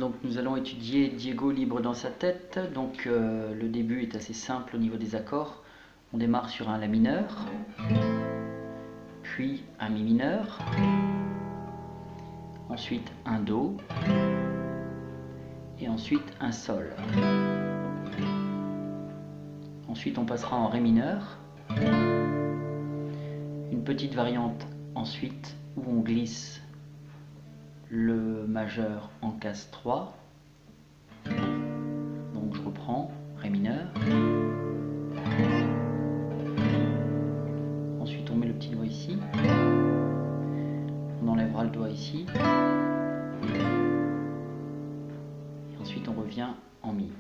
Donc nous allons étudier Diego libre dans sa tête. Donc le début est assez simple au niveau des accords. On démarre sur un La mineur, puis un Mi mineur, ensuite un Do, et ensuite un Sol. Ensuite on passera en Ré mineur, une petite variante ensuite où on glisse le majeur en case 3. Donc je reprends Ré mineur. Ensuite on met le petit doigt ici. On enlèvera le doigt ici. Et ensuite on revient en Mi.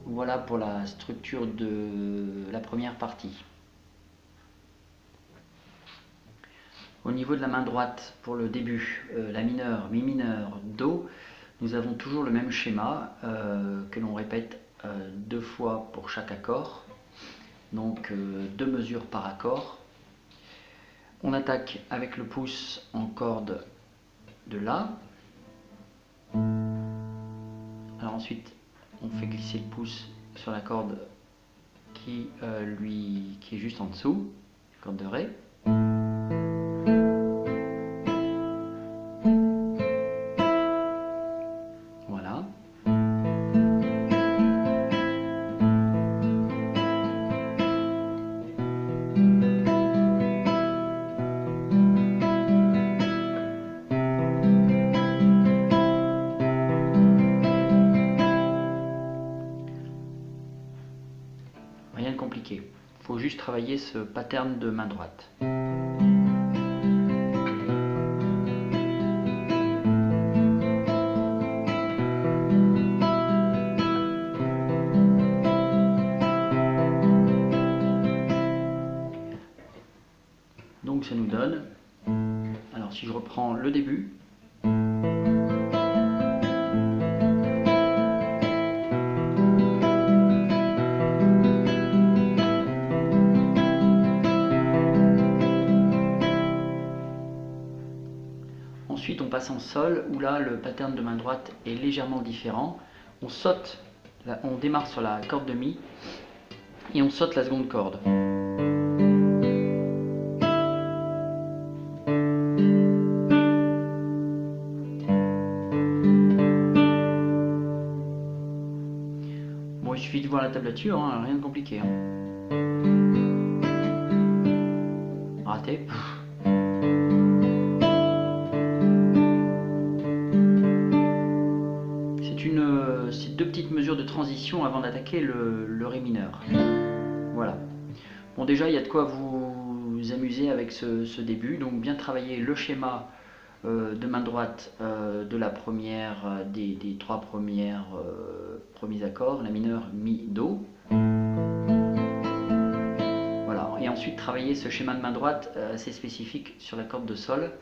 Voilà pour la structure de la première partie. Au niveau de la main droite, pour le début, La mineur, Mi mineur, Do, nous avons toujours le même schéma que l'on répète 2 fois pour chaque accord. Donc 2 mesures par accord. On attaque avec le pouce en corde de La. Alors ensuite, on fait glisser le pouce sur la corde qui est juste en dessous, corde de Ré. Voilà. Rien de compliqué. Il faut juste travailler ce pattern de main droite. Donc ça nous donne, alors si je reprends le début, ensuite on passe en Sol où là le pattern de main droite est légèrement différent. On saute, on démarre sur la corde de Mi et on saute la seconde corde. Bon, il suffit de voir la tablature, hein, rien de compliqué. Hein. Raté. C'est 2 petites mesures de transition avant d'attaquer le Ré mineur. Voilà. Bon, déjà, il y a de quoi vous amuser avec ce début. Donc, bien travailler le schéma de main droite de la première, des 3 premiers accords, La mineur, Mi, Do. Voilà. Et ensuite, travailler ce schéma de main droite assez spécifique sur la corde de Sol.